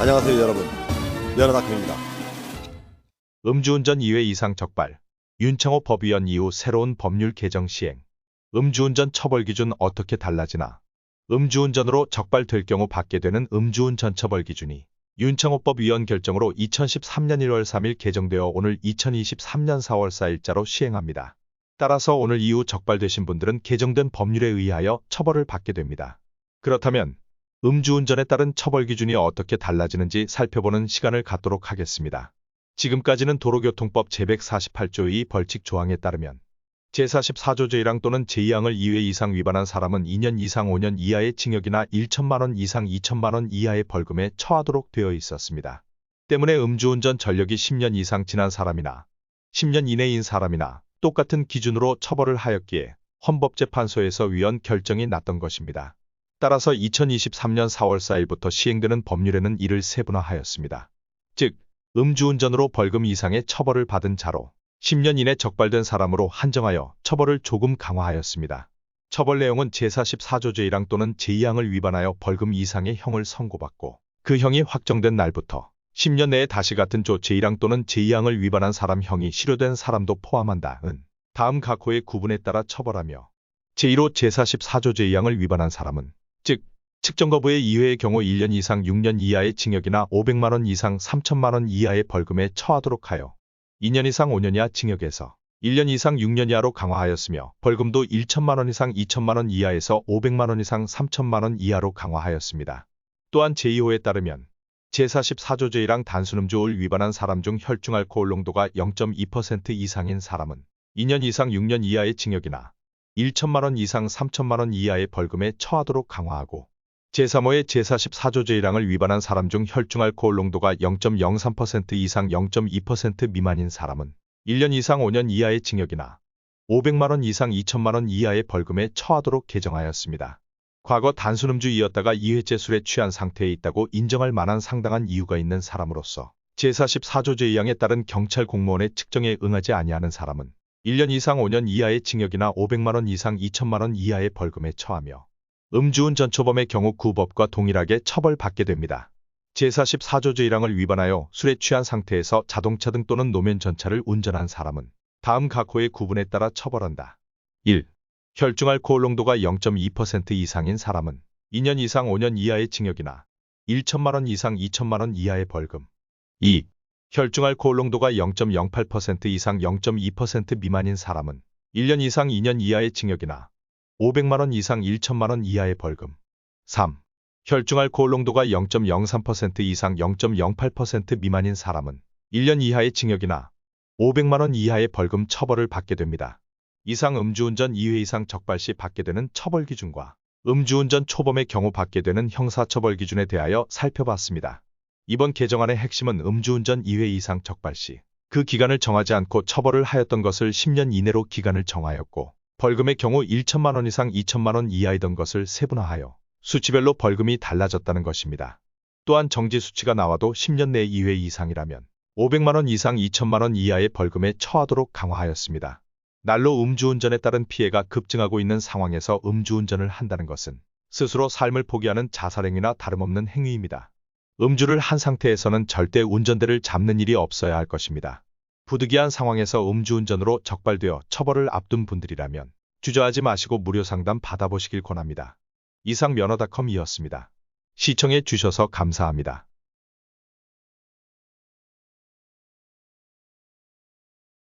안녕하세요 여러분, 연어다큐입니다. 음주운전 2회 이상 적발. 윤창호 법위원 이후 새로운 법률 개정 시행. 음주운전 처벌 기준 어떻게 달라지나? 음주운전으로 적발될 경우 받게 되는 음주운전 처벌 기준이 윤창호법 위원 결정으로 2013년 1월 3일 개정되어 오늘 2023년 4월 4일자로 시행합니다. 따라서 오늘 이후 적발되신 분들은 개정된 법률에 의하여 처벌을 받게 됩니다. 그렇다면 음주운전에 따른 처벌 기준이 어떻게 달라지는지 살펴보는 시간을 갖도록 하겠습니다. 지금까지는 도로교통법 제148조 2 벌칙 조항에 따르면 제44조 제1항 또는 제2항을 2회 이상 위반한 사람은 2년 이상 5년 이하의 징역이나 1천만원 이상 2천만원 이하의 벌금에 처하도록 되어 있었습니다. 때문에 음주운전 전력이 10년 이상 지난 사람이나 10년 이내인 사람이나 똑같은 기준으로 처벌을 하였기에 헌법재판소에서 위헌 결정이 났던 것입니다. 따라서 2023년 4월 4일부터 시행되는 법률에는 이를 세분화하였습니다. 즉, 음주운전으로 벌금 이상의 처벌을 받은 자로 10년 이내 적발된 사람으로 한정하여 처벌을 조금 강화하였습니다. 처벌 내용은 제44조 제1항 또는 제2항을 위반하여 벌금 이상의 형을 선고받고 그 형이 확정된 날부터 10년 내에 다시 같은 조 제1항 또는 제2항을 위반한 사람 형이 실효된 사람도 포함한다. 다음 각 호의 구분에 따라 처벌하며 제1호 제44조 제2항을 위반한 사람은 즉, 측정 거부의 2회의 경우 1년 이상 6년 이하의 징역이나 500만원 이상 3천만원 이하의 벌금에 처하도록 하여 2년 이상 5년 이하 징역에서 1년 이상 6년 이하로 강화하였으며 벌금도 1천만원 이상 2천만원 이하에서 500만원 이상 3천만원 이하로 강화하였습니다. 또한 제2호에 따르면 제44조 제1항 단순음주를 위반한 사람 중 혈중 알코올 농도가 0.2% 이상인 사람은 2년 이상 6년 이하의 징역이나 1천만원 이상 3천만원 이하의 벌금에 처하도록 강화하고 제3호의 제44조 제1항을 위반한 사람 중 혈중 알코올 농도가 0.03% 이상 0.2% 미만인 사람은 1년 이상 5년 이하의 징역이나 500만원 이상 2천만원 이하의 벌금에 처하도록 개정하였습니다. 과거 단순음주이었다가 2회째 술에 취한 상태에 있다고 인정할 만한 상당한 이유가 있는 사람으로서 제44조 제2항에 따른 경찰 공무원의 측정에 응하지 아니하는 사람은 1년 이상 5년 이하의 징역이나 500만원 이상 2천만원 이하의 벌금에 처하며 음주운전 초범의 경우 구법과 동일하게 처벌받게 됩니다. 제44조 제1항을 위반하여 술에 취한 상태에서 자동차 등 또는 노면 전차를 운전한 사람은 다음 각 호의 구분에 따라 처벌한다. 1. 혈중 알코올 농도가 0.2% 이상인 사람은 2년 이상 5년 이하의 징역이나 1천만원 이상 2천만원 이하의 벌금. 2. 혈중 알코올 농도가 0.08% 이상 0.2% 미만인 사람은 1년 이상 2년 이하의 징역이나 500만원 이상 1천만원 이하의 벌금. 3. 혈중 알코올 농도가 0.03% 이상 0.08% 미만인 사람은 1년 이하의 징역이나 500만원 이하의 벌금 처벌을 받게 됩니다. 이상 음주운전 2회 이상 적발 시 받게 되는 처벌 기준과 음주운전 초범의 경우 받게 되는 형사처벌 기준에 대하여 살펴봤습니다. 이번 개정안의 핵심은 음주운전 2회 이상 적발 시 그 기간을 정하지 않고 처벌을 하였던 것을 10년 이내로 기간을 정하였고 벌금의 경우 1천만원 이상 2천만원 이하이던 것을 세분화하여 수치별로 벌금이 달라졌다는 것입니다. 또한 정지 수치가 나와도 10년 내 2회 이상이라면 500만원 이상 2천만원 이하의 벌금에 처하도록 강화하였습니다. 날로 음주운전에 따른 피해가 급증하고 있는 상황에서 음주운전을 한다는 것은 스스로 삶을 포기하는 자살행위나 다름없는 행위입니다. 음주를 한 상태에서는 절대 운전대를 잡는 일이 없어야 할 것입니다. 부득이한 상황에서 음주운전으로 적발되어 처벌을 앞둔 분들이라면 주저하지 마시고 무료 상담 받아보시길 권합니다. 이상 면허닷컴이었습니다. 시청해 주셔서 감사합니다.